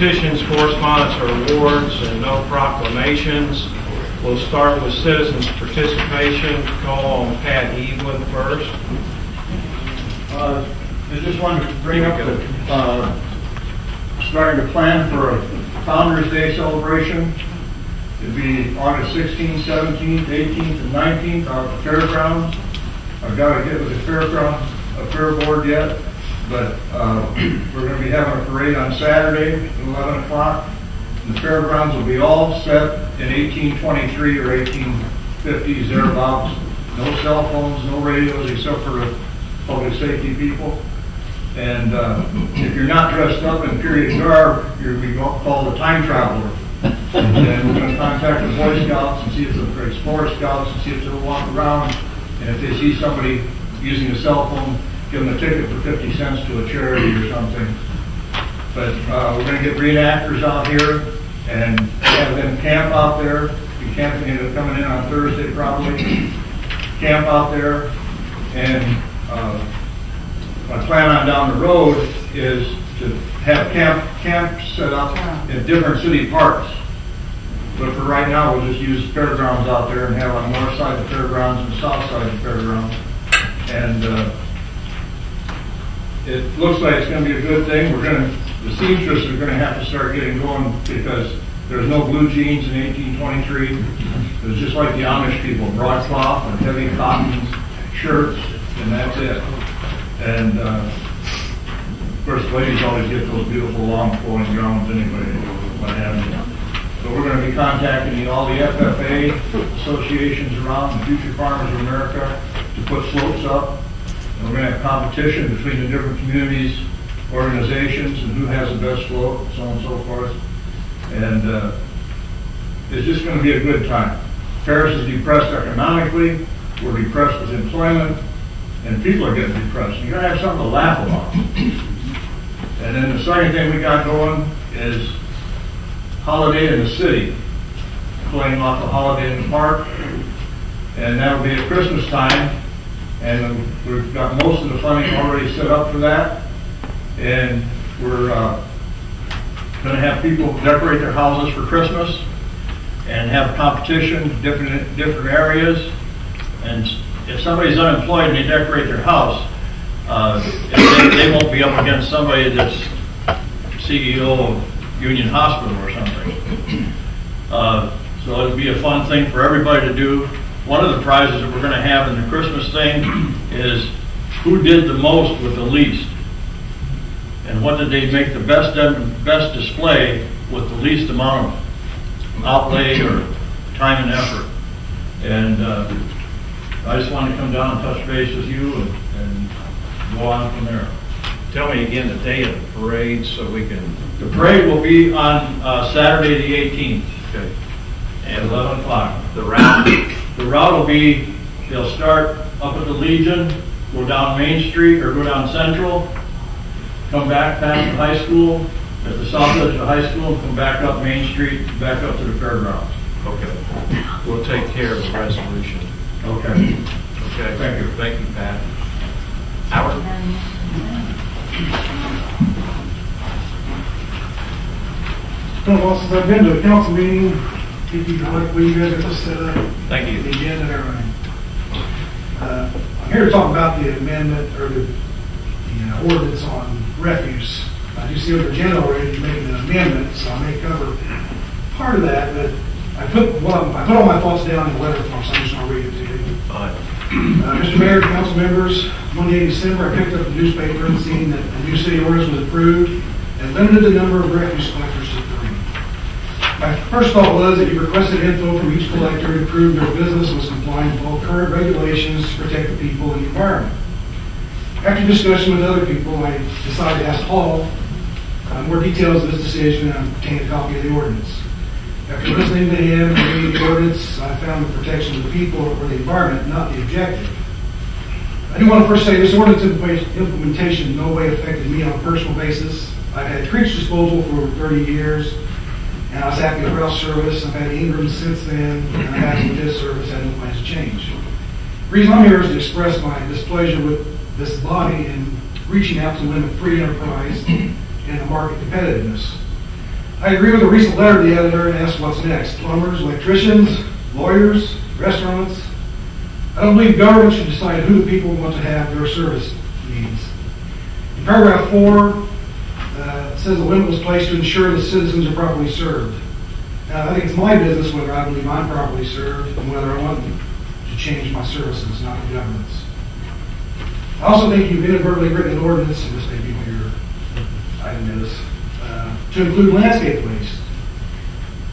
petitions, correspondence, or awards, and no proclamations. We'll start with citizens' participation. Call on Pat Evelyn first. I just wanted to bring up the starting to plan for a Founders Day celebration. It'll be August 16th, 17th, 18th, and 19th out at the fairgrounds. I've got to get with the fair board yet, but we're going to be having a parade on Saturday at 11 o'clock. The fairgrounds will be all set in 1823 or 1850s, thereabouts. No cell phones, no radios, except for the public safety people. And if you're not dressed up in period garb, you're going to be called a time traveler. And we're going to contact the Boy Scouts and see if they're Explorer Scouts and see if they'll walk around. And if they see somebody using a cell phone, give them a ticket for 50 cents to a charity or something. But we're going to get reenactors out here and have them camp out there. Be camping, coming in on Thursday probably. Camp out there. And my plan on down the road is to have camp set up in different city parks. But for right now, we'll just use fairgrounds out there and have on the north side of the fairgrounds and the south side of the fairgrounds. And it looks like it's going to be a good thing. The seamstresses are going to have to start getting going because there's no blue jeans in 1823. It was just like the Amish people, broadcloth and heavy cotton shirts, and that's it. And of course, ladies always get those beautiful long flowing gowns anyway, what have you. So we're going to be contacting all the FFA associations around, the Future Farmers of America, to put floats up. And we're going to have competition between the different communities, organizations, and who has the best float, so on and so forth. And it's just going to be a good time. Paris is depressed economically. We're depressed with employment. And people are getting depressed. You got to have something to laugh about. And then the second thing we got going is Holiday in the City, playing off a Holiday in the Park. And that'll be at Christmas time. And we've got most of the funding already set up for that. And we're going to have people decorate their houses for Christmas and have competition, different areas. And if somebody's unemployed and they decorate their house, they won't be up against somebody that's CEO of Union Hospital or something. So it'll be a fun thing for everybody to do. One of the prizes that we're going to have in the Christmas thing is who did the most with the least, and what did they make the best display with the least amount of outlay or time and effort. And I just want to come down and touch base with you and go on from there. Tell me again the day of the parade so we can... The parade will be on Saturday the 18th. Okay. At 11 o'clock. The route? The route will be, they'll start up at the Legion, go down Main Street, or go down Central, come back past the high school, at the south edge of the high school, and come back up Main Street, back up to the fairgrounds. Okay. We'll take care of the resolution. Okay. Okay. Thank you. Thank you, Pat. Howard? Well, since I've been to a council meeting, if you like, you guys are just set up. Thank you. The agenda and everything. I'm here to talk about the amendment or the ordinance on refuse. I do see on the agenda already making an amendment, so I may cover part of that, but I put all my thoughts down in the letter form, so I'm just going to read it to you. Fine. Mr. Mayor, council members, one day in December, I picked up the newspaper and seen that the new city ordinance was approved and limited the number of refuse collectors to 3. My first thought was that you requested info from each collector to prove their business was compliant with all current regulations to protect the people and the environment. After discussion with other people, I decided to ask Paul more details of this decision and obtain a copy of the ordinance. After listening to him and reading the ordinance, I found the protection of the people or the environment, not the objective. I do want to first say this ordinance implementation in no way affected me on a personal basis. I've had creech disposal for over 30 years, and I was happy with rail service. I've had Ingram since then, and I'm happy with this service. I had no plans to change. The reason I'm here is to express my displeasure with this body in reaching out to limit free enterprise and the market competitiveness. I agree with a recent letter to the editor and asked what's next. Plumbers, electricians, lawyers, restaurants. I don't believe government should decide who the people want to have their service needs. In paragraph 4, it says a limit was placed to ensure the citizens are properly served. Now, I think it's my business whether I believe I'm properly served and whether I want to change my services, not the government's. I also think you've inadvertently written an ordinance, and this may be what your item is, to include landscape waste.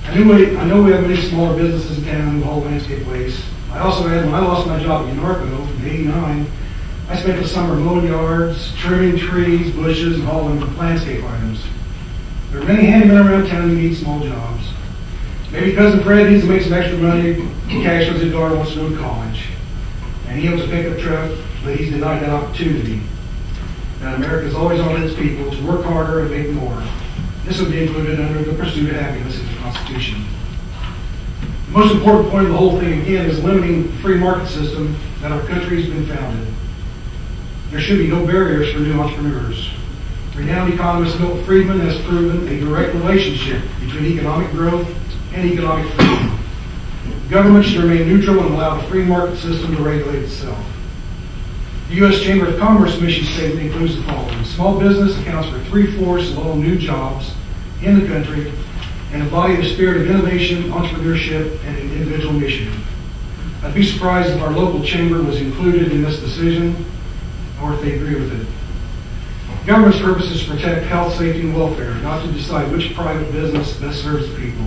I know we have many smaller businesses in town who haul landscape waste. I also had, when I lost my job at UNARCO in '89, I spent the summer mowing yards, trimming trees, bushes, and hauling landscape items. There are many handymen around town who need small jobs. Maybe Cousin Fred needs to make some extra money. Cash goes his daughter wants to go to college. And he owns a pickup truck, but he's denied that opportunity. Now, America's always on its people to work harder and make more. This would be included under the pursuit of happiness in the Constitution. The most important point of the whole thing, again, is limiting the free market system that our country has been founded. There should be no barriers for new entrepreneurs. Renowned economist Milton Friedman has proven a direct relationship between economic growth and economic freedom. Government should remain neutral and allow the free market system to regulate itself. The U.S. Chamber of Commerce mission statement includes the following. Small business accounts for 3/4 of all new jobs in the country and embody the spirit of innovation, entrepreneurship, and an individual initiative. I'd be surprised if our local chamber was included in this decision or if they agree with it. Government's purpose is to protect health, safety, and welfare, not to decide which private business best serves the people.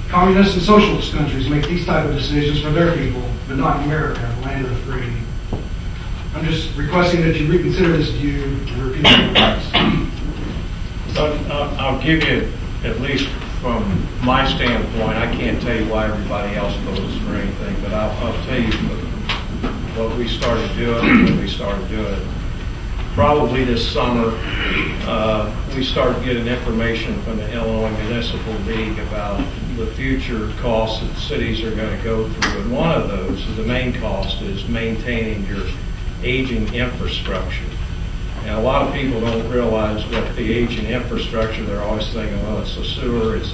Communist and socialist countries make these type of decisions for their people, but not America, the land of the free. I'm just requesting that you reconsider this view and repeat the I'll give you, at least from my standpoint, I can't tell you why everybody else votes for anything, but I'll tell you what we started doing when we started doing it. Probably this summer, we started getting information from the Illinois Municipal League about the future costs that cities are going to go through. And one of those, the main cost, is maintaining your aging infrastructure. And a lot of people don't realize what the aging infrastructure, they're always thinking, well, it's a sewer, it's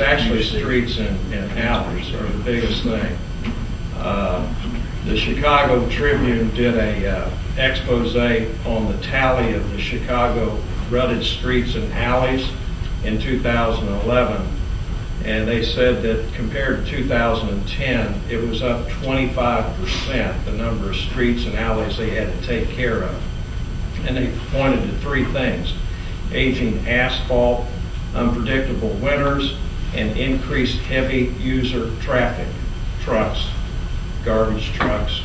actually streets and alleys are the biggest thing. The Chicago Tribune did a expose on the tally of the Chicago rutted streets and alleys in 2011, and they said that compared to 2010, it was up 25%, the number of streets and alleys they had to take care of. And they pointed to 3 things: aging asphalt, unpredictable winters, and increased heavy user traffic, trucks, garbage trucks.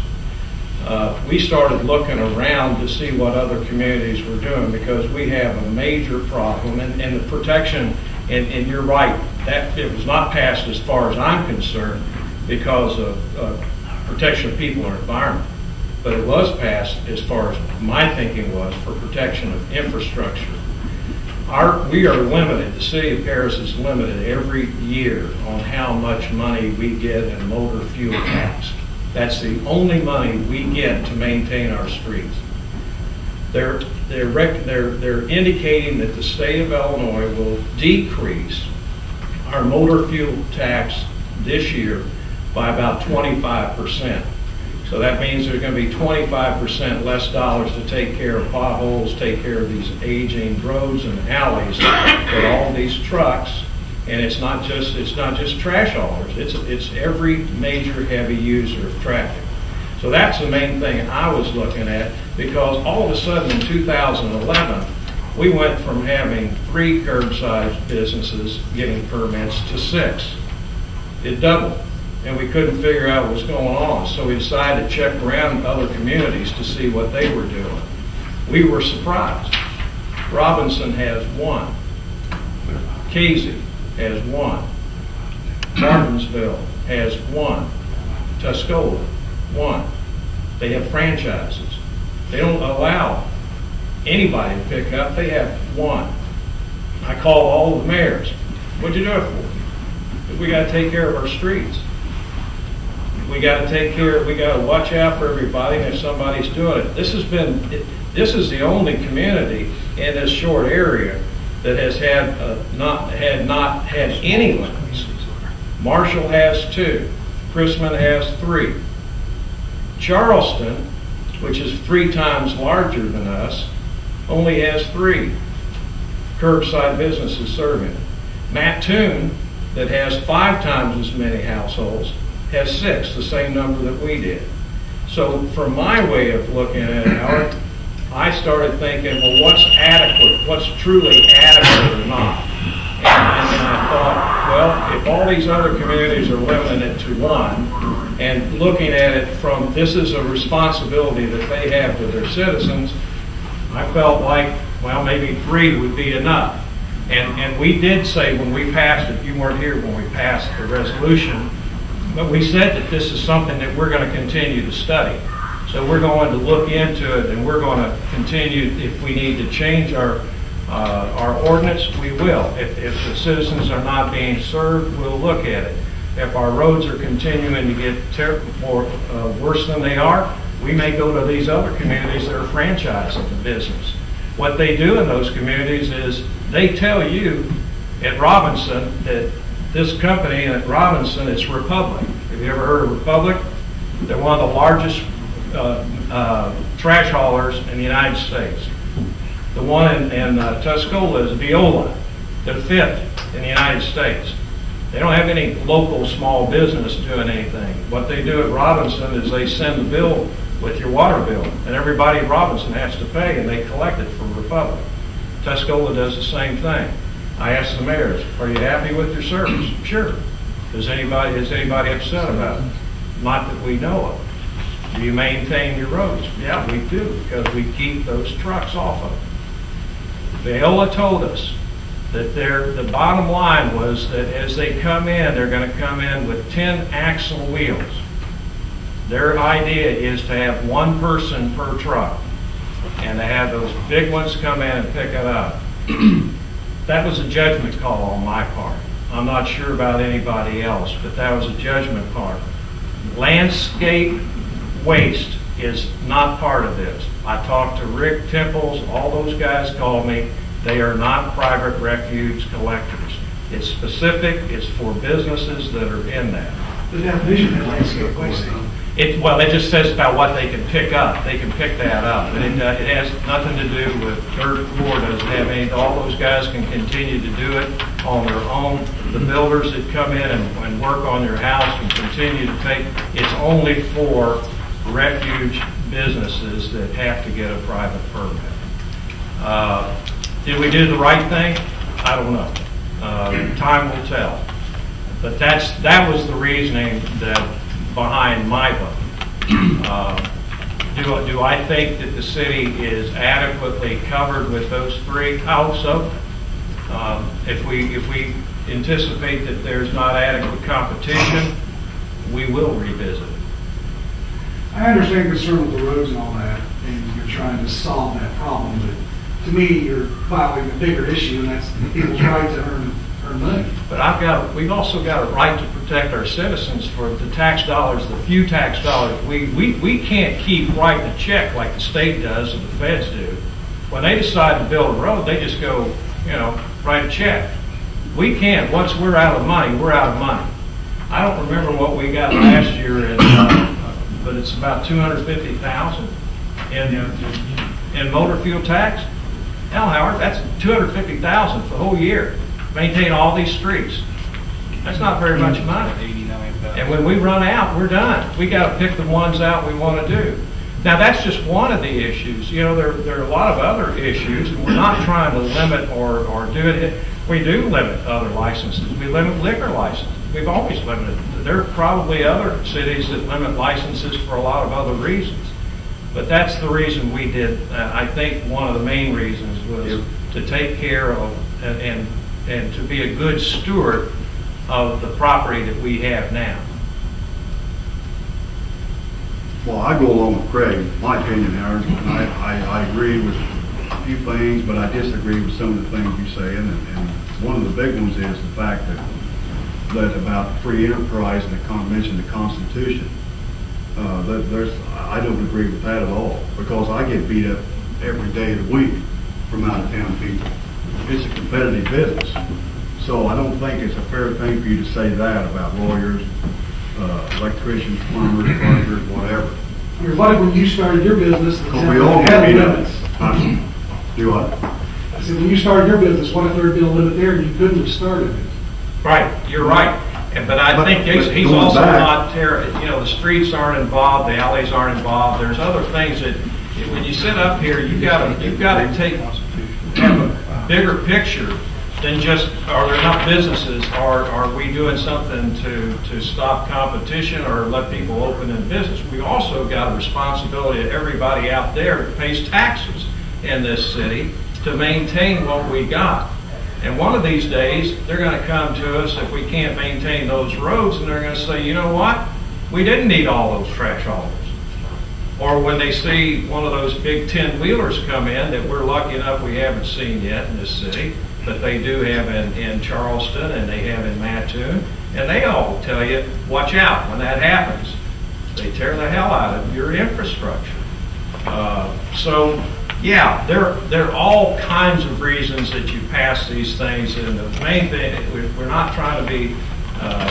We started looking around to see what other communities were doing because we have a major problem, and the protection, and you're right, that it was not passed as far as I'm concerned because of protection of people and environment, but it was passed as far as my thinking was for protection of infrastructure. We are limited, the city of Paris is limited every year on how much money we get in motor fuel tax. That's the only money we get to maintain our streets. They're indicating that the state of Illinois will decrease our motor fuel tax this year by about 25%. So that means there's going to be 25% less dollars to take care of potholes, take care of these aging roads and alleys for all these trucks. And it's not just trash haulers. It's every major heavy user of traffic. So that's the main thing I was looking at, because all of a sudden in 2011, we went from having 3 curbside businesses getting permits to 6. It doubled, and we couldn't figure out what was going on. So we decided to check around other communities to see what they were doing. We were surprised. Robinson has 1. Casey has 1. Martinsville has 1. Tuscola, 1. They have franchises. They don't allow anybody to pick up. They have 1. I call all the mayors. What'd you do it for? We got to take care of our streets. We got to watch out for everybody, and if somebody's doing it. This is the only community in this short area that has not had any limits. Marshall has 2. Chrisman has 3. Charleston, which is 3 times larger than us, only has 3 curbside businesses serving it. Mattoon, that has 5 times as many households, has 6, the same number that we did. So from my way of looking at it, Howard, I started thinking, well, what's adequate? What's truly adequate or not? And then I thought, well, if all these other communities are limiting it to 1, and looking at it from this is a responsibility that they have to their citizens, I felt like, well, maybe 3 would be enough. And we did say when we passed it, you weren't here when we passed the resolution, but we said that this is something that we're going to continue to study. So we're going to look into it, and we're going to continue. If we need to change our ordinance, we will. If the citizens are not being served, we'll look at it. If our roads are continuing to get worse than they are, we may go to these other communities that are franchising the business. What they do in those communities is they tell you at Robinson that this company at Robinson, it's Republic. Have you ever heard of Republic? They're one of the largest trash haulers in the United States. The one in Tuscola is Viola. They're 5th in the United States. They don't have any local small business doing anything. What they do at Robinson is they send the bill with your water bill, and everybody at Robinson has to pay, and they collect it from Republic. Tuscola does the same thing. I asked the mayors, are you happy with your service? Sure. Is anybody upset about it? Not that we know of. Do you maintain your roads? Yeah, we do, because we keep those trucks off of them. Viola told us that the bottom line was that as they come in, they're going to come in with 10 axle wheels. Their idea is to have 1 person per truck and to have those big ones come in and pick it up. That was a judgment call on my part. I'm not sure about anybody else, but that was a judgment call. Landscape waste is not part of this. I talked to Rick Temples, all those guys called me. They are not private refuge collectors. It's specific, it's for businesses that are in that. The definition of landscape waste, It just says about what they can pick up. They can pick that up. And it has nothing to do with dirt floor, doesn't have any. All those guys can continue to do it on their own. The builders that come in and work on your house can continue to take. It's only for refuge businesses that have to get a private permit. Did we do the right thing? I don't know. Time will tell. But that was the reasoning behind my vote. Do I think that the city is adequately covered with those 3? I hope so. If we anticipate that there's not adequate competition, we will revisit it. I understand concern with the roads and all that, and you're trying to solve that problem, but to me, you're violating a bigger issue, and that's people's right to earn money. But we've also got a right to protect our citizens for the tax dollars, the few tax dollars. We can't keep writing a check like the state does or the feds do. When they decide to build a road, they just go, write a check. We can't. Once we're out of money, we're out of money. I don't remember what we got last year, but it's about $250,000 in motor fuel tax. Hell, Howard, that's $250,000 for the whole year. Maintain all these streets. That's not very much money. And when we run out, we're done. We got to pick the ones out we want to do. Now, that's just one of the issues. There are a lot of other issues, and we're not trying to limit or do it. We do limit other licenses. We limit liquor licenses. We've always limited. There are probably other cities that limit licenses for a lot of other reasons. But that's the reason we did. I think one of the main reasons was to take care of and to be a good steward of the property that we have now. Well, I go along with Craig, my opinion, Howard, and I agree with a few things, but I disagree with some of the things you say. And one of the big ones is the fact that about free enterprise and the mention of the Constitution. I don't agree with that at all, because I get beat up every day of the week from out-of-town people. It's a competitive business. So I don't think it's a fair thing for you to say that about lawyers, electricians, plumbers, carpenters, whatever. I mean, what if when you started your business, the Because town we all had do limits? that. Do what? I said, when you started your business, what if there had been a limit there and you couldn't have started it? Right, you're right. But I But- think he's but he's going also back- not, the streets aren't involved, the alleys aren't involved. There's other things that, when you sit up here, you've got to have a bigger picture than just, are there enough businesses? Are we doing something to stop competition or let people open in business? We also got a responsibility to everybody out there that pays taxes in this city to maintain what we got. And one of these days, they're going to come to us if we can't maintain those roads, and they're going to say, you know what? We didn't need all those trash haulers. Or when they see one of those big 10-wheelers come in that we're lucky enough we haven't seen yet in this city, but they do have in Charleston and they have in Mattoon, and they all tell you, watch out when that happens. They tear the hell out of your infrastructure. So, yeah, there are all kinds of reasons that you pass these things, and the main thing, we're not trying to be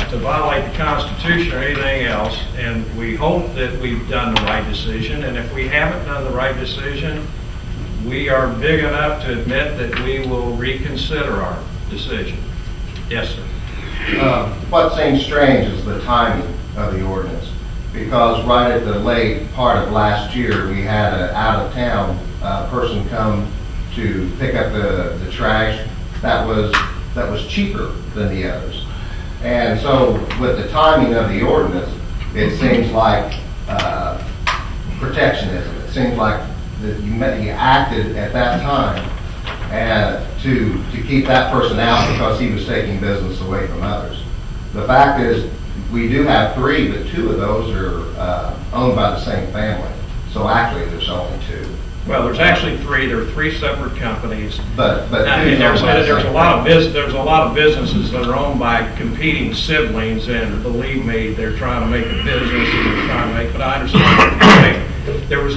to violate the Constitution or anything else, and we hope that we've done the right decision, and if we haven't done the right decision, we are big enough to admit that we will reconsider our decision. Yes, sir. What seems strange is the timing of the ordinance, because right at the late part of last year, we had an out-of-town person come to pick up the trash that was cheaper than the others. And so with the timing of the ordinance, it seems like protectionism. It seems like that you acted at that time and to keep that person out because he was taking business away from others. The fact is, we do have 3, but 2 of those are owned by the same family. So actually, there's only 2. Well, there's actually 3. There are 3 separate companies. But I mean, there's a lot of businesses that are owned by competing siblings, and believe me, they're trying to make a business, and they're trying to make. But I understand what you're saying. There was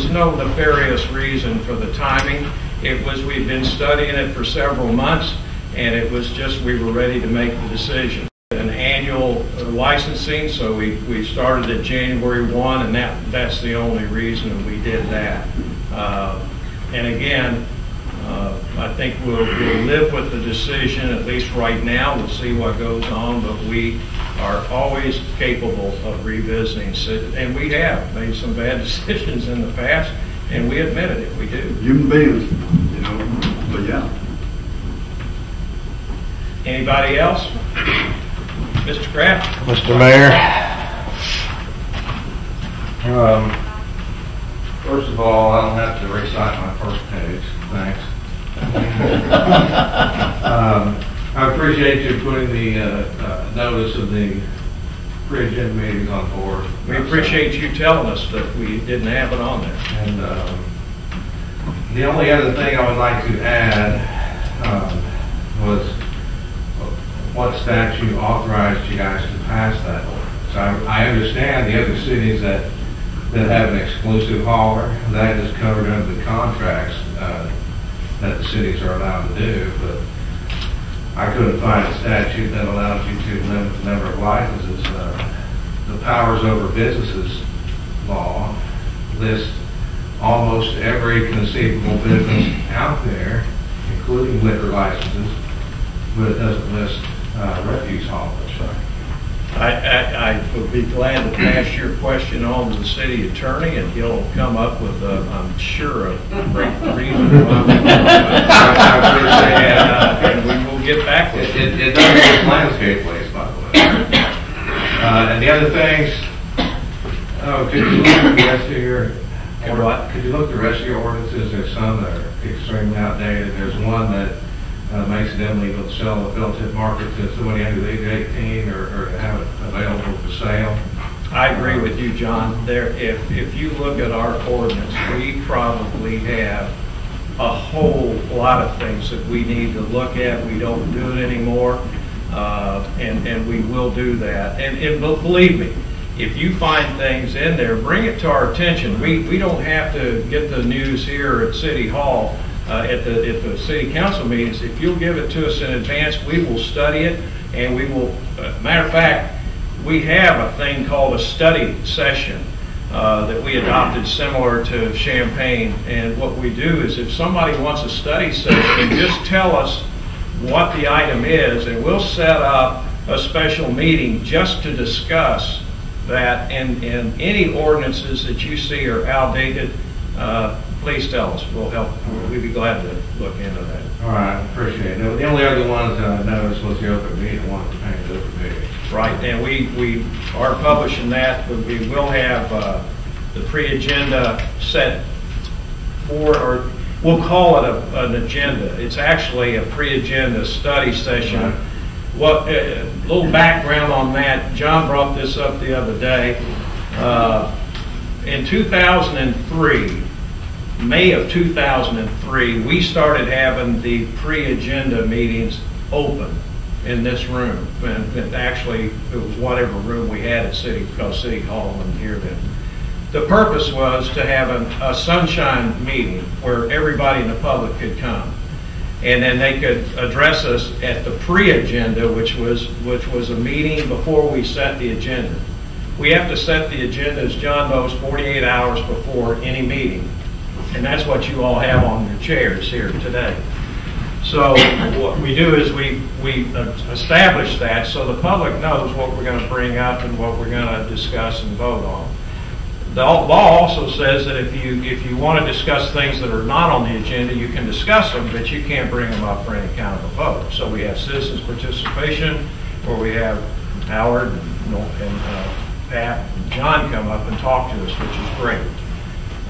no nefarious reason for the timing. It was we'd been studying it for several months, and it was just we were ready to make the decision. An annual licensing, so we started at January 1, and that's the only reason we did that. And again, I think we'll live with the decision, at least right now. We'll see what goes on, but we are always capable of revisiting, and we have made some bad decisions in the past, and we admitted it, we do. Human beings, but yeah. Anybody else? Mr. Kraft? Mr. Mayor, first of all, I don't have to recite my first page. Thanks. I appreciate you putting the notice of the pre-agenda meetings on board. We appreciate you telling us that we didn't have it on there. And the only other thing I would like to add was what statute authorized you guys to pass that ordinance. I understand the other cities that have an exclusive hauler. That is covered under the contracts that the cities are allowed to do, but I couldn't find a statute that allows you to limit the number of licenses. The powers over businesses law lists almost every conceivable business out there, including liquor licenses, but it doesn't list refuse haulers. I would be glad to pass your question on to the city attorney, and he'll come up with, I'm sure, a great reason why. And we will get back with it. It doesn't list landscape waste, by the way. And the other things, could you look at the rest of your... What? Could you look at the rest of your ordinances? There's some that are extremely outdated. There's one that makes it illegal to sell a fill-tip market to somebody under the age of 18 or to have it available for sale. I agree with you, John. If you look at our ordinance, we probably have a whole lot of things that we need to look at. We don't do it anymore, and we will do that. And believe me, if you find things in there, bring it to our attention. We don't have to get the news here at City Hall at the city council meetings, if you'll give it to us in advance, we will study it, and we will, matter of fact, we have a thing called a study session that we adopted similar to Champaign. And what we do is if somebody wants a study session, just tell us what the item is, and we'll set up a special meeting just to discuss that. And any ordinances that you see are outdated, please tell us. We'll help. We'd be glad to look into that. All right, appreciate it. The only other ones that I noticed was the open meeting, one that painted open meeting. Right, and we are publishing that, but we will have the pre-agenda set for, or we'll call it an agenda. It's actually a pre-agenda study session. Right. What, a little background on that, John brought this up the other day. In 2003, May of 2003, we started having the pre-agenda meetings open in this room. And actually, it was whatever room we had at City Hall in here then. The purpose was to have a sunshine meeting where everybody in the public could come. And then they could address us at the pre-agenda, which was a meeting before we set the agenda. We have to set the agenda, as John knows, 48 hours before any meeting. And that's what you all have on your chairs here today. So what we do is we establish that so the public knows what we're going to bring up and what we're going to discuss and vote on. The law also says that if you want to discuss things that are not on the agenda, you can discuss them, but you can't bring them up for any kind of a vote. So we have citizens participation, where we have Howard and Pat and John come up and talk to us, which is great.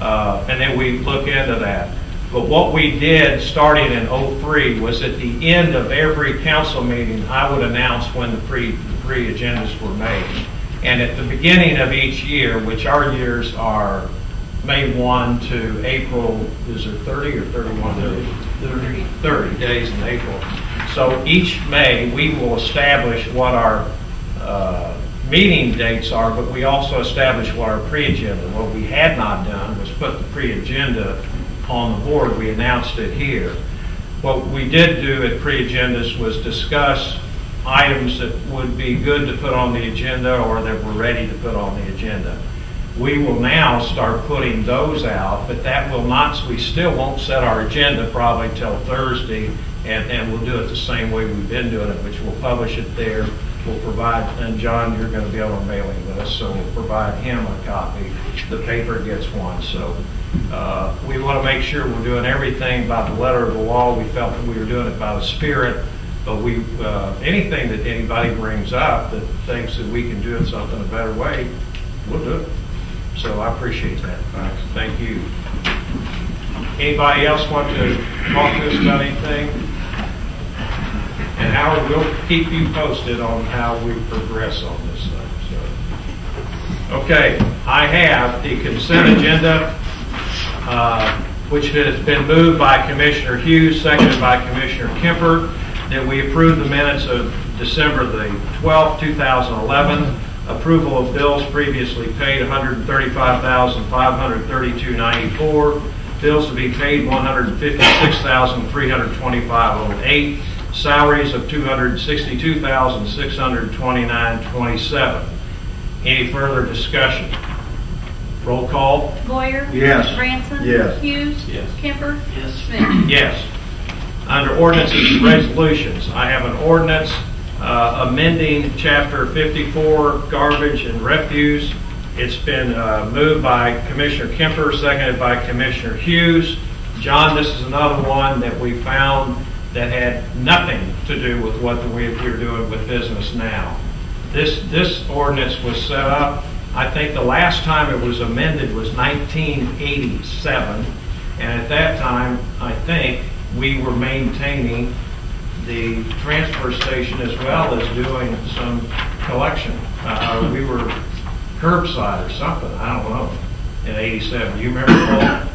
And then we look into that. But what we did starting in '03 was at the end of every council meeting, I would announce when the pre-agendas were made. And at the beginning of each year, which our years are May 1 to April, is there 30 or 31 days? 30 days in April. So each May, we will establish what our meeting dates are, but we also establish what our pre-agenda. What we had not done was put the pre-agenda on the board. We announced it here. What we did do at pre-agendas was discuss items that would be good to put on the agenda or that we're ready to put on the agenda. We will now start putting those out, but that will not, we still won't set our agenda probably till Thursday, and we'll do it the same way we've been doing it, which we'll publish it there. We'll provide, and John, you're going to be able to mailing with us, so we'll provide him a copy. The paper gets one. So we want to make sure we're doing everything by the letter of the law. We felt that we were doing it by the spirit, but anything that anybody brings up that thinks that we can do it something a better way, we'll do it. So I appreciate that. Thanks. Thank you. Anybody else want to talk to us about anything? And Howard, we'll keep you posted on how we progress on this thing. So, okay, I have the consent agenda, which has been moved by Commissioner Hughes, seconded by Commissioner Kemper, that we approve the minutes of December the 12th, 2011. Approval of bills previously paid, $135,532.94. Bills to be paid, $156,325.08. Salaries of $262,629.27. Any further discussion? Roll call. Boyer? Yes. Branson? Yes. Hughes? Yes. Kemper? Yes. Schmidt? Yes. Under ordinances and resolutions, I have an ordinance amending Chapter 54, Garbage and Refuse. It's been moved by Commissioner Kemper, seconded by Commissioner Hughes. John, this is another one that we found that had nothing to do with what we're doing with business now. This ordinance was set up, I think the last time it was amended was 1987, and at that time, I think, we were maintaining the transfer station as well as doing some collection. We were curbside or something, I don't know, in 87. Do you remember, Paul?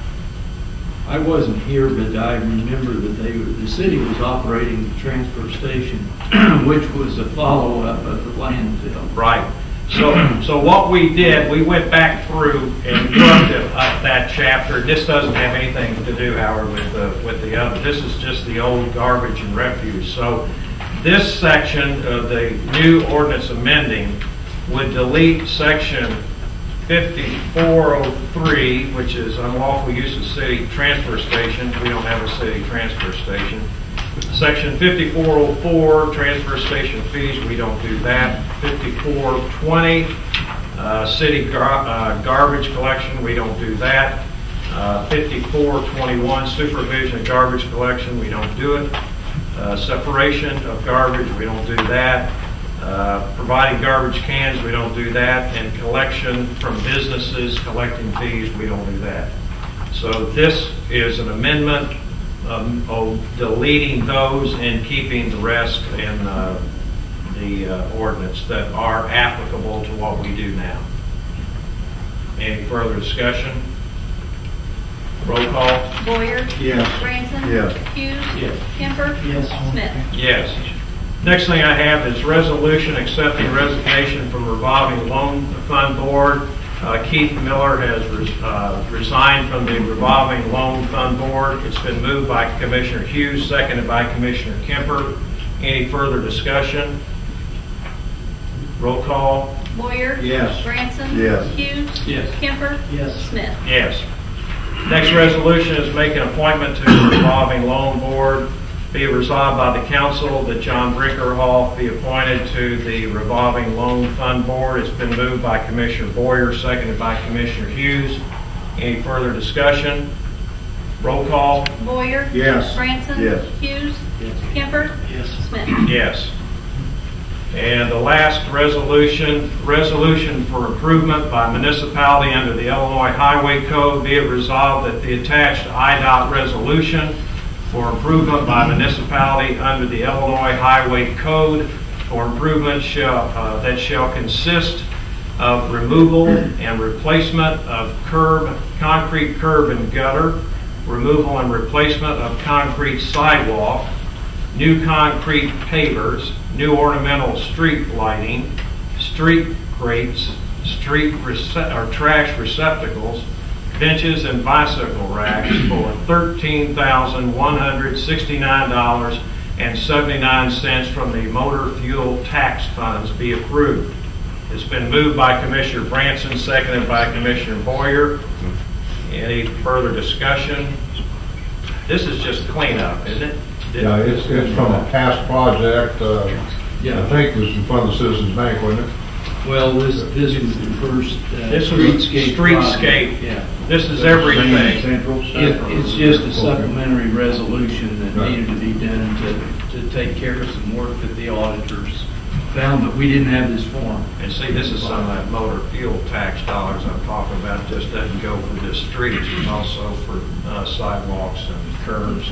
I wasn't here, but I remember that the city was operating the transfer station, which was a follow-up of the landfill. Right. So what we did, we went back through and looked at that chapter. This doesn't have anything to do, Howard, with the other. This is just the old garbage and refuse. So this section of the new ordinance amending would delete section 5403, which is unlawful use of city transfer station. We don't have a city transfer station. Section 5404, transfer station fees, we don't do that. 5420, city garbage collection, we don't do that. 5421, supervision of garbage collection, we don't do it. Separation of garbage, we don't do that. Providing garbage cans, we don't do that. And collection from businesses, collecting fees, we don't do that. So this is an amendment of deleting those and keeping the rest in the ordinance that are applicable to what we do now. Any further discussion? Roll call. Boyer. Yes. Branson. Yes. Hughes. Yes. Kemper. Yes. Smith. Yes. Next thing I have is resolution accepting resignation from revolving loan fund board. Keith Miller has resigned from the revolving loan fund board. It's been moved by Commissioner Hughes, seconded by Commissioner Kemper. Any further discussion? Roll call. Boyer. Yes. Branson. Yes. Hughes. Yes. Kemper. Yes. Smith. Yes. Next resolution is make an appointment to the revolving loan board. Be it resolved by the council that John Brinkerhoff be appointed to the revolving loan fund board. It's been moved by Commissioner Boyer, seconded by Commissioner Hughes. Any further discussion? Roll call. Boyer. Yes. Branson. Yes. Hughes. Yes. Kemper. Yes. Smith. Yes. And the last resolution for improvement by municipality under the Illinois Highway Code. Be it resolved that the attached IDOT resolution for improvement by municipality under the Illinois Highway Code for improvement that shall consist of removal and replacement of concrete curb and gutter, removal and replacement of concrete sidewalk, new concrete pavers, new ornamental street lighting, street grates, trash receptacles, benches and bicycle racks for $13,169.79 from the motor fuel tax funds be approved. It's been moved by Commissioner Branson, seconded by Commissioner Boyer. Any further discussion? This is just cleanup, isn't it? Yeah, it's from a past project, I think it was in front of the Citizens Bank, wasn't it? Well, this was the first This was streetscape. streetscape. Yeah. This is everything. It's just a supplementary resolution that needed to be done to take care of some work that the auditors found that we didn't have this form. And see, this is some of that motor fuel tax dollars I'm talking about. Just doesn't go for the streets, it's also for sidewalks and curbs.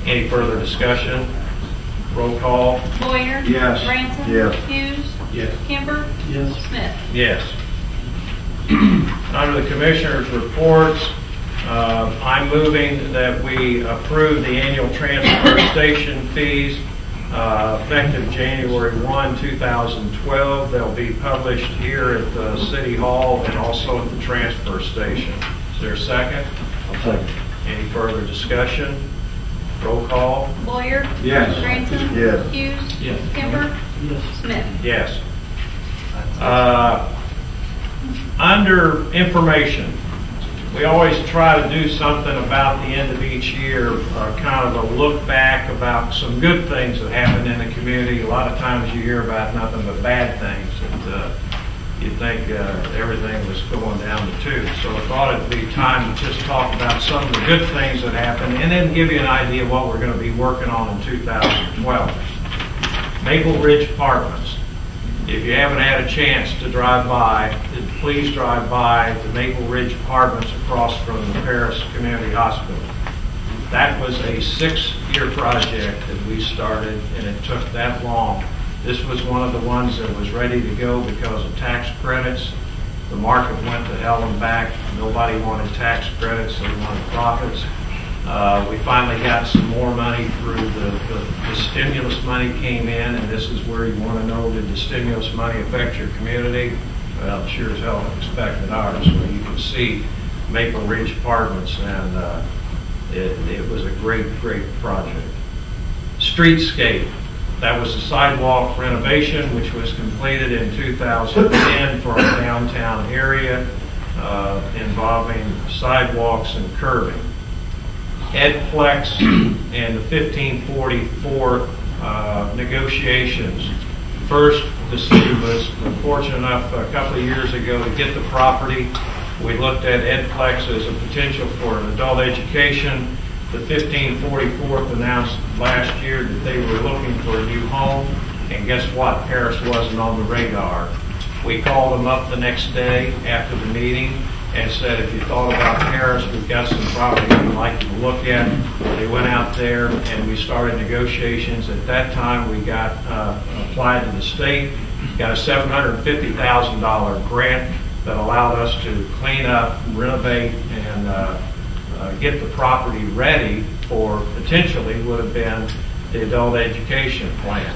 Any further discussion? Roll call. Boyer. Yes. Branson. Yes. Hughes. Yes. Kemper. Yes. Smith. Yes. Under the Commissioners' reports, I'm moving that we approve the annual transfer station fees effective January 1, 2012. They'll be published here at the City Hall and also at the transfer station. Is there a second? I'll second. Any further discussion? Roll call. Boyer. Yes. Branson. Yes. Hughes. Yes. Kemper. Yes. Smith. Yes. Under information, we always try to do something about the end of each year, kind of a look back about some good things that happened in the community. A lot of times you hear about nothing but bad things that you think everything was going down the tube. So I thought it'd be time to just talk about some of the good things that happened and then give you an idea of what we're going to be working on in 2012. Maple Ridge Apartments. If you haven't had a chance to drive by, then please drive by the Maple Ridge Apartments across from the Paris Community Hospital. That was a 6-year project that we started, and it took that long. This was one of the ones that was ready to go because of tax credits. The market went to hell and back. Nobody wanted tax credits, they wanted profits. We finally got some more money through the stimulus money came in, and this is where you want to know, did the stimulus money affect your community? Well, sure as hell it affected ours. Well, you can see Maple Ridge Apartments, and it was a great project. Streetscape. That was the sidewalk renovation, which was completed in 2010 for our downtown area, involving sidewalks and curbing. Edplex and the 1544 negotiations. First, the city was fortunate enough a couple of years ago to get the property. We looked at Edplex as a potential for an adult education. The 1544th announced last year that they were looking for a new home, and guess what? Paris wasn't on the radar. We called them up the next day after the meeting and said, if you thought about Paris, we've got some property we'd like you to look at. They went out there and we started negotiations. At that time, we got applied to the state, got a $750,000 grant that allowed us to clean up, renovate, and get the property ready for potentially would have been the adult education plan.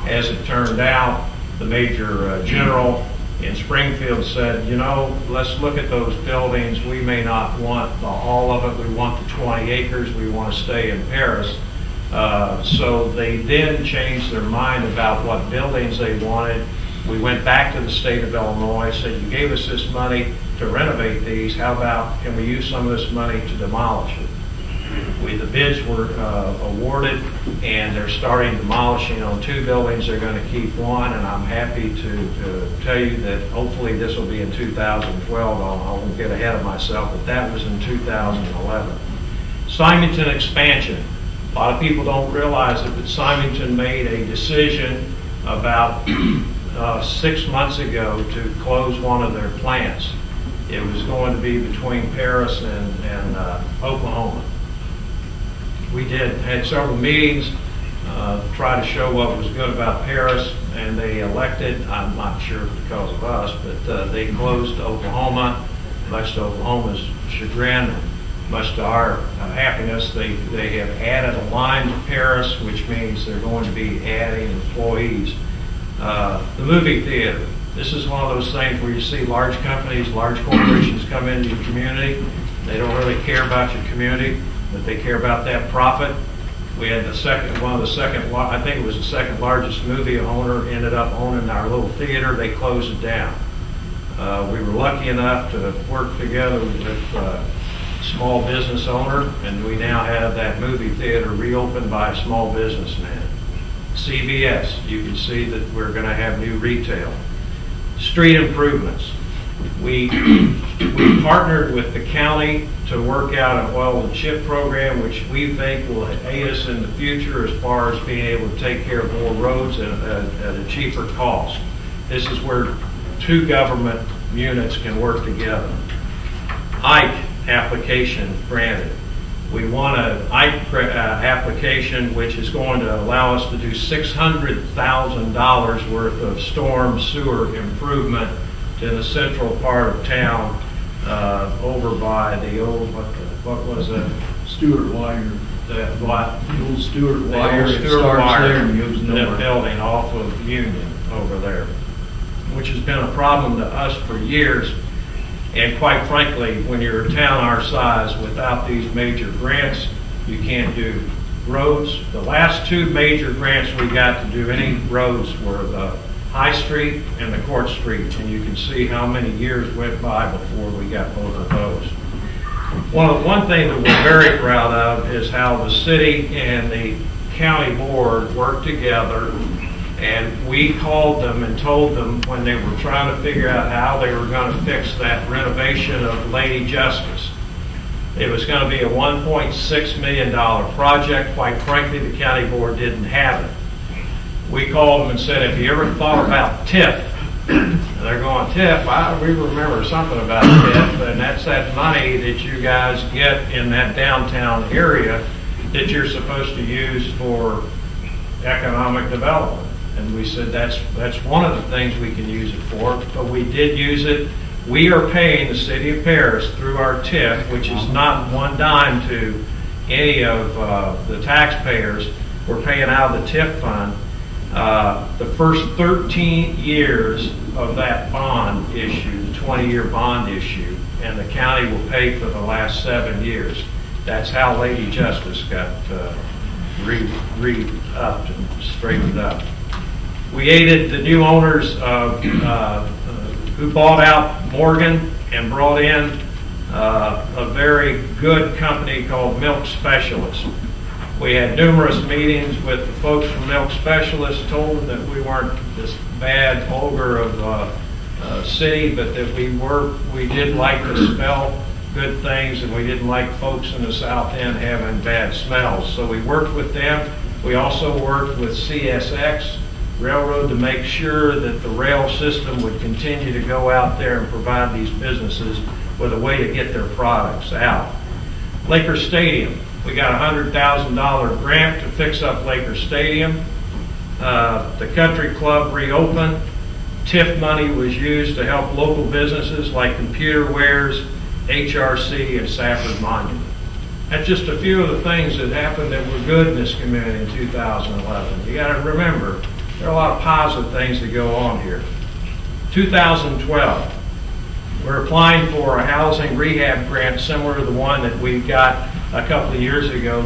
As it turned out, the major general in Springfield said, you know, let's look at those buildings. We may not want all of it. We want the 20 acres. We want to stay in Paris. So they then changed their mind about what buildings they wanted. We went back to the state of Illinois, said, you gave us this money to renovate these. How about, can we use some of this money to demolish it? The bids were awarded, and they're starting demolishing on 2 buildings. They're going to keep 1, and I'm happy to tell you that hopefully this will be in 2012. I won't get ahead of myself, but that was in 2011. Symington expansion. A lot of people don't realize it, but Symington made a decision about 6 months ago to close one of their plants. It was going to be between Paris and Oklahoma. We had several meetings, try to show what was good about Paris, and they elected, I'm not sure because of us, but they closed Oklahoma, much to Oklahoma's chagrin, much to our happiness. They have added a line to Paris, which means they're going to be adding employees. The movie theater. This is one of those things where you see large companies, large corporations come into your community. They don't really care about your community, but they care about that profit. We had I think it was the second largest movie owner ended up owning our little theater. They closed it down. We were lucky enough to work together with a small business owner, and we now have that movie theater reopened by a small businessman. CVS, you can see that we're going to have new retail. Street improvements. We partnered with the county to work out an oil and chip program, which we think will aid us in the future as far as being able to take care of more roads at a cheaper cost. This is where 2 government units can work together. IKE application granted. We want an IKE application which is going to allow us to do $600,000 worth of storm sewer improvement in the central part of town, over by the old, what was it? Stewart Wire. What? The old Stewart Wire. The old Stewart Wire, there and goes that nowhere. building off of Union over there, which has been a problem to us for years. And quite frankly, when you're a town our size, without these major grants, you can't do roads. The last 2 major grants we got to do any roads were the High Street and the Court Street, and you can see how many years went by before we got both of those. One thing that we're very proud of is how the city and the county board worked together, and we called them and told them when they were trying to figure out how they were going to fix that renovation of Lady Justice. It was going to be a $1.6 million project. Quite frankly, the county board didn't have it. We called them and said, have you ever thought about TIF? And they're going, TIF? We remember something about TIF, and that's that money that you guys get in that downtown area that you're supposed to use for economic development. And we said that's one of the things we can use it for, but we did use it. We are paying the city of Paris through our TIF, which is not one dime to any of the taxpayers were paying out of the TIF fund. The first 13 years of that bond issue, the 20-year bond issue, and the county will pay for the last 7 years. That's how Lady Justice got re-upped and straightened up. We aided the new owners of, who bought out Morgan and brought in a very good company called Milk Specialists. We had numerous meetings with the folks from Milk Specialists, told them that we weren't this bad ogre of city, but that we did like to smell good things, and we didn't like folks in the South End having bad smells. So we worked with them. We also worked with CSX Railroad to make sure that the rail system would continue to go out there and provide these businesses with a way to get their products out. Lakers Stadium. We got a $100,000 grant to fix up Lakers Stadium. The country club reopened. TIF money was used to help local businesses like Computer Wares, HRC, and Safford Monument. That's just a few of the things that happened that were good in this community in 2011. You got to remember, there are a lot of positive things that go on here. 2012, we're applying for a housing rehab grant similar to the one that we got a couple of years ago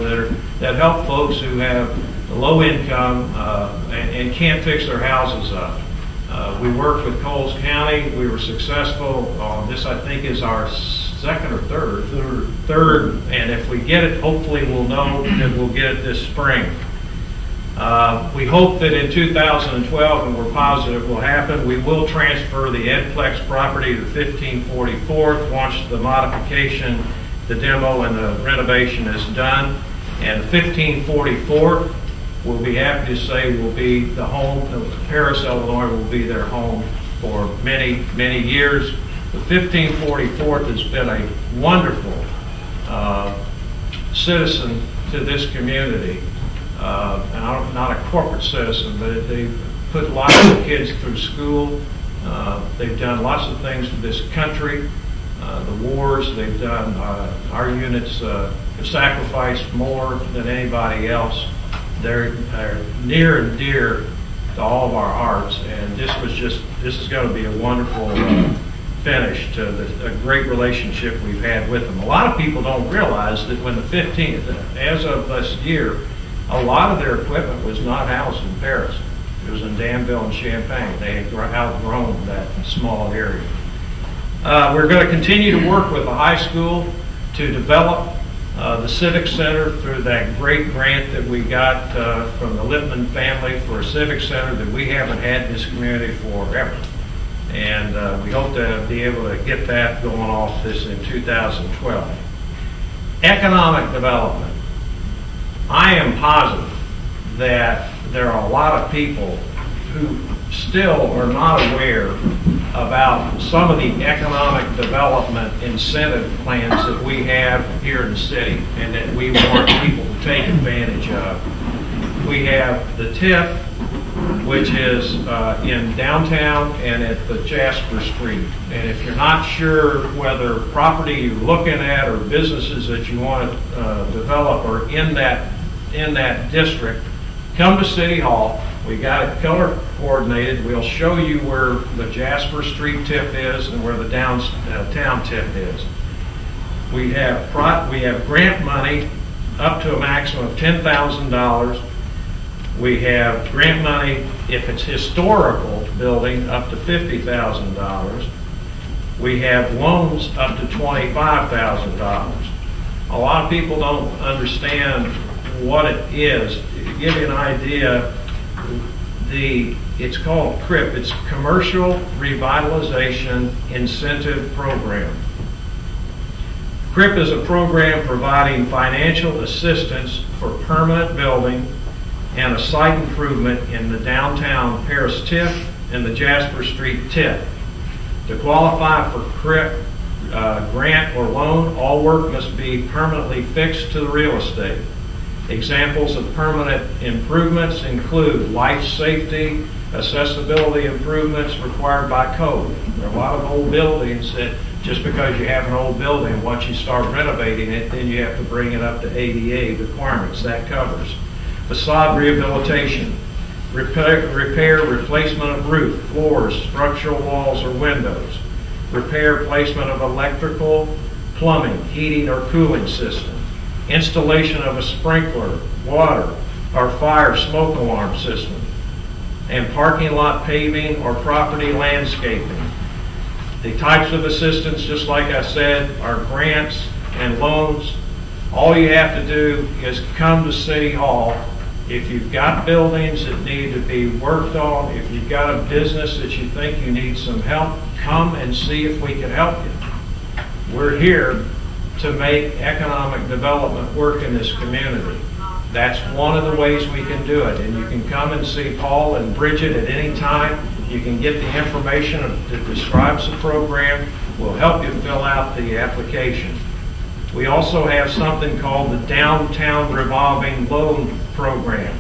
that help folks who have low income and can't fix their houses up. We worked with Coles County. We were successful on this. I think is our second or third, and if we get it, hopefully we'll know that we'll get it this spring. We hope that in 2012, and we're positive will happen, we will transfer the Edplex property to 1544th once the modification, the demo, and the renovation is done. And 1544th, we'll be happy to say, will be the home, Paris, Illinois will be their home for many, many years. The 1544th has been a wonderful citizen to this community. And I'm not a corporate citizen, but they've put lots of kids through school. They've done lots of things for this country. The wars they've done, our units have sacrificed more than anybody else. They're near and dear to all of our hearts, and this is going to be a wonderful finish to a great relationship we've had with them. A lot of people don't realize that when the 15th, as of this year, a lot of their equipment was not housed in Paris. It was in Danville and Champaign. They had outgrown that small area. We're going to continue to work with the high school to develop the Civic Center through that great grant that we got from the Lippman family for a Civic Center that we haven't had in this community forever. And we hope to be able to get that going off this in 2012. Economic development. I am positive that there are a lot of people who still are not aware about some of the economic development incentive plans that we have here in the city and that we want people to take advantage of. We have the TIF, which is in downtown and at the Jasper Street. And if you're not sure whether property you're looking at or businesses that you want to develop are in that district, come to City Hall. We got it color coordinated. We'll show you where the Jasper Street TIF is and where the downtown TIF is. We have grant money up to a maximum of $10,000. We have grant money if it's historical building up to $50,000. We have loans up to $25,000. A lot of people don't understand what it is. To give you an idea, it's called CRIP. It's Commercial Revitalization Incentive Program. CRIP is a program providing financial assistance for permanent building and a site improvement in the downtown Paris TIF and the Jasper Street TIF. To qualify for CRIP grant or loan, all work must be permanently fixed to the real estate. Examples of permanent improvements include life safety, accessibility improvements required by code. There are a lot of old buildings that Just because you have an old building, once you start renovating it, then you have to bring it up to ADA requirements. That covers facade rehabilitation, repair, replacement of roof, floors, structural walls or windows, repair, placement of electrical, plumbing, heating or cooling system, installation of a sprinkler, water, or fire smoke alarm system, and parking lot paving or property landscaping. The types of assistance, just like I said, are grants and loans. All you have to do is come to City Hall. If you've got buildings that need to be worked on, if you've got a business that you think you need some help, come and see if we can help you. We're here to make economic development work in this community. That's one of the ways we can do it. And you can come and see Paul and Bridget at any time. You can get the information that describes the program. We'll help you fill out the application. We also have something called the Downtown Revolving Loan Program.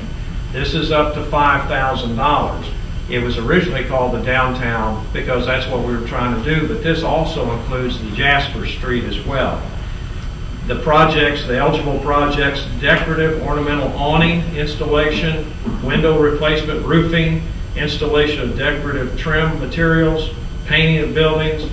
This is up to $5,000. It was originally called the Downtown because that's what we were trying to do, but this also includes the Jasper Street as well. The projects, the eligible projects, decorative ornamental awning installation, window replacement, roofing, installation of decorative trim materials, painting of buildings,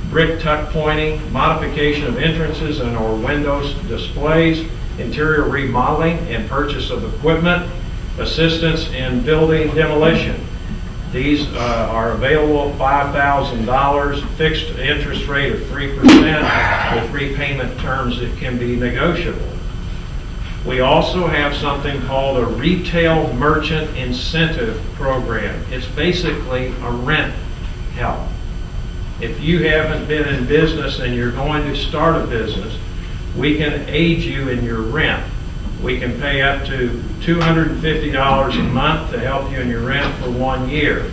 brick tuck pointing, modification of entrances and or windows displays, interior remodeling and purchase of equipment, assistance in building demolition. These are available at $5,000, fixed interest rate of 3% with repayment terms that can be negotiable. We also have something called a Retail Merchant Incentive Program. It's basically a rent help. If you haven't been in business and you're going to start a business, we can aid you in your rent. We can pay up to $250 a month to help you in your rent for 1 year.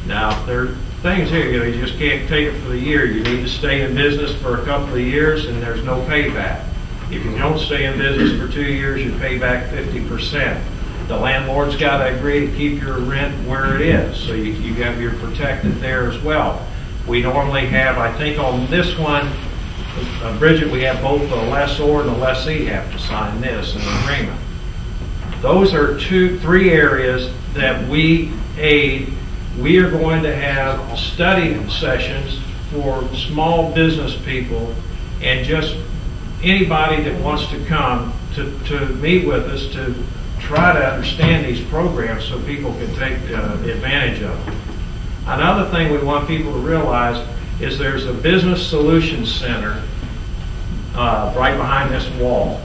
Now, there are things here, you just can't take it for the year. You need to stay in business for a couple of years and there's no payback. If you don't stay in business for 2 years, you pay back 50%. The landlord's got to agree to keep your rent where it is, so you're protected there as well. We normally have, I think on this one, Bridget, we have both the lessor and the lessee have to sign this in agreement. Those are three areas that we aid. We are going to have study sessions for small business people and just anybody that wants to come to meet with us to try to understand these programs so people can take advantage of them. Another thing we want people to realize is there's a Business Solutions Center right behind this wall,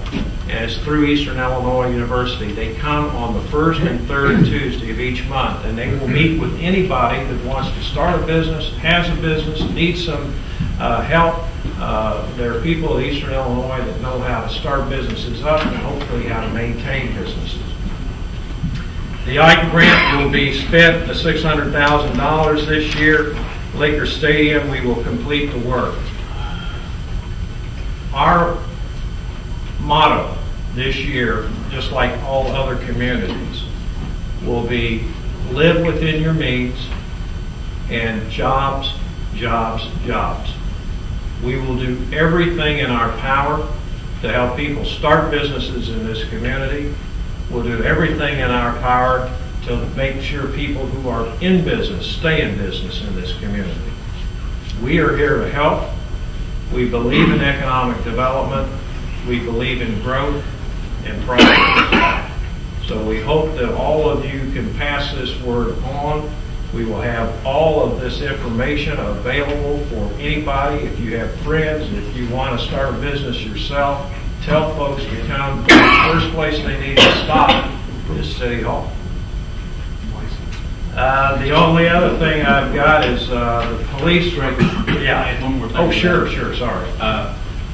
and it's through Eastern Illinois University. They come on the first and third Tuesday of each month, and they will meet with anybody that wants to start a business, has a business, needs some help. There are people at Eastern Illinois that know how to start businesses up and hopefully how to maintain businesses. The Ike grant will be spent, the $600,000 this year. Laker Stadium, we will complete the work. Our motto this year, just like all other communities, will be live within your means and jobs, jobs, jobs. We will do everything in our power to help people start businesses in this community. We'll do everything in our power to make sure people who are in business stay in business in this community. We are here to help. We believe in economic development. We believe in growth and progress. So we hope that all of you can pass this word on. We will have all of this information available for anybody. If you have friends, if you want to start a business yourself, tell folks to come. The first place they need to stop is City Hall. The only other thing I've got is the police. Yeah. One more thing. Oh, sure, sorry.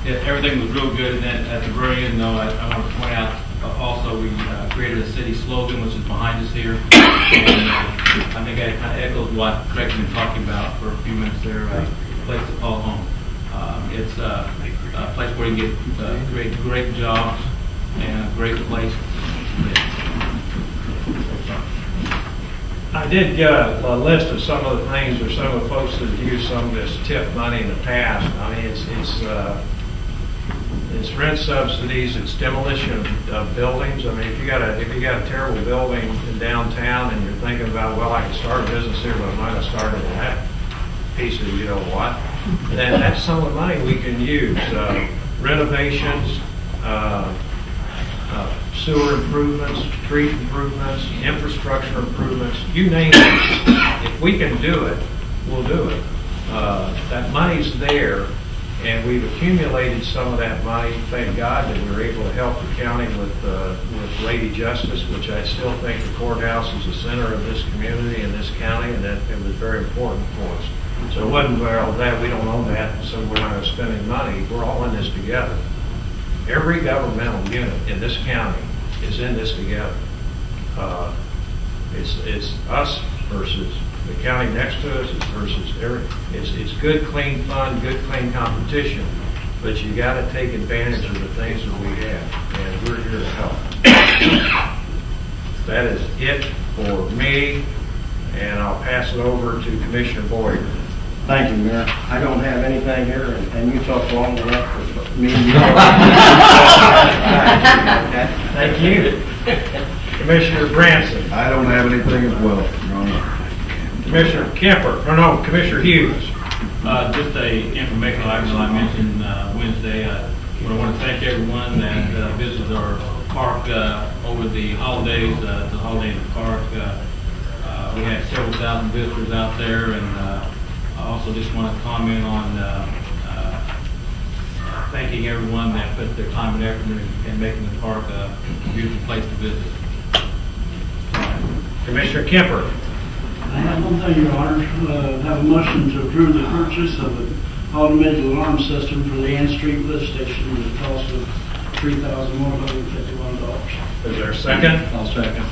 Everything was real good, and then at the very end, though, I want to point out also we created a city slogan, which is behind us here. And, I think that kind of echoes what Craig's been talking about for a few minutes there. A place to call home. It's a place where you get great jobs and a great place to live. I did get a list of some of the things, or some of the folks that have used some of this TIP money in the past. I mean, it's rent subsidies, it's demolition of buildings. I mean, if you got a terrible building in downtown and you're thinking about, well, I can start a business here, but I might have started in that piece of you know what, then that's some of the money we can use. Renovations, sewer improvements, street improvements, infrastructure improvements, you name it. If we can do it, we'll do it. That money's there, and we've accumulated some of that money. Thank God that we were able to help the county with Lady Justice, which I still think the courthouse is the center of this community and this county, and that it was very important for us. So it wasn't, well, that we don't own that, so we're not spending money. We're all in this together. Every governmental unit in this county is in this together. It's us versus the county next to us, versus it's good, clean fun, good, clean competition. But you got to take advantage of the things that we have, and we're here to help. That is it for me, and I'll pass it over to Commissioner Boyer. Thank you, Mayor. I don't have anything here, and you talked long enough for me. Thank you. Commissioner Branson. I don't have anything as well, Your Honor. Commissioner Kemper, Commissioner Hughes. Just a informational item I mentioned Wednesday. I want to thank everyone that visited our park over the holidays, the holiday in the park. We had several thousand visitors out there, and I also just want to comment on thanking everyone that put their time and effort in making the park a beautiful place to visit. Commissioner Kemper. I have one thing, Your Honor. Have a motion to approve the purchase of an automated alarm system for the Ann Street lift station at a cost of $3,151. Is there a second? I'll second.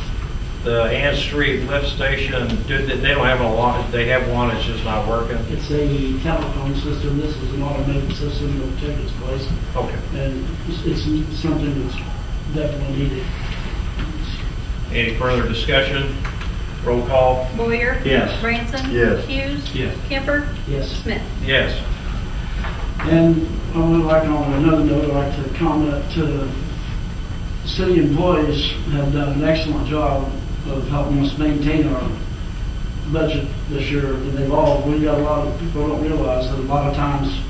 The Ann Street lift station, they don't have an alarm, they have one, it's just not working? It's a telephone system. This is an automated system that will take its place. Okay. And it's something that's definitely needed. Any further discussion? Roll call. Boyer? Yes. Branson? Yes. Hughes? Yes. Kemper? Yes. Smith? Yes. And I would like, on another note, I'd like to comment to city employees have done an excellent job of helping us maintain our budget this year. And we got a lot of people don't realize that a lot of times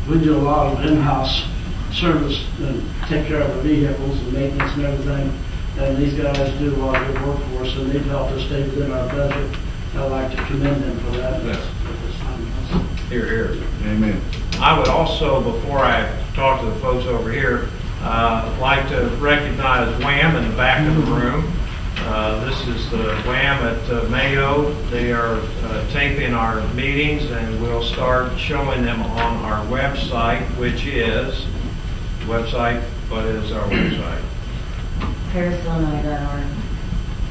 we do a lot of in-house service and take care of the vehicles and maintenance and everything. And these guys do a lot of good work for us, and they've helped us stay within our budget. I'd like to commend them for that. Yes. At this time. Here, here. Amen. I would also, before I talk to the folks over here, like to recognize Wham in the back of the room. This is the Wham at Mayo. They are taping our meetings, and we'll start showing them on our website, which is, what is our website? ParisIllinois.org.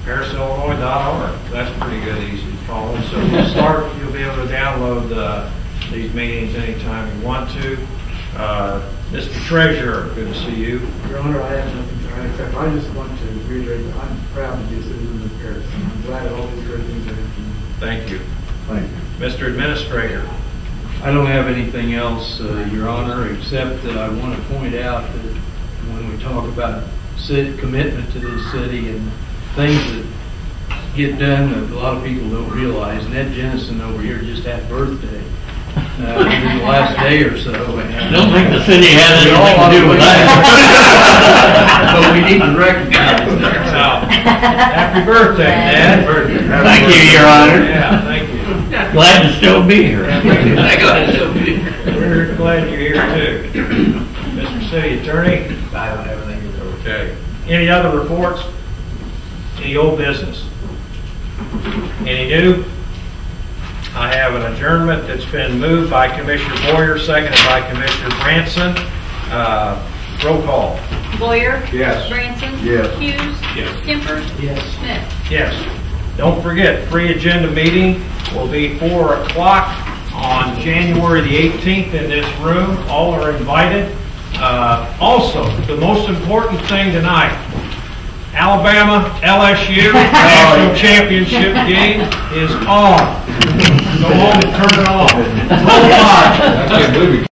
ParisIllinois.org. That's pretty good, easy to follow. So you'll be able to download these meetings anytime you want to. Mr. Treasurer, good to see you. Your Honor, I have nothing to add, except I just want to reiterate that I'm proud to be a citizen of Paris. I'm glad that all these great things are happening. Thank you. Thank you. Mr. Administrator. I don't have anything else, Your Honor, except that I want to point out that when we talk about commitment to this city and things that get done that a lot of people don't realize, Ned Jennison over here just had birthday in the last day or so. I don't think the city has anything to do with that. But we need to recognize that. Happy birthday, Ned. Thank you, Your Honor. Yeah, thank you. Glad to still be here. We're glad you're here too. Mr. City Attorney? I don't have anything to Okay. Any other reports? Any old business? Any new? I have an adjournment that's been moved by Commissioner Boyer, seconded by Commissioner Branson. Roll call. Boyer? Yes. Branson? Yes. Hughes? Yes. Kemper? Yes. Smith? Yes. Don't forget, pre-agenda meeting will be 4 o'clock on January the 18th in this room. All are invited. Also, the most important thing tonight, Alabama, LSU, national championship game is on. Go home and turn it off. I can't believe it.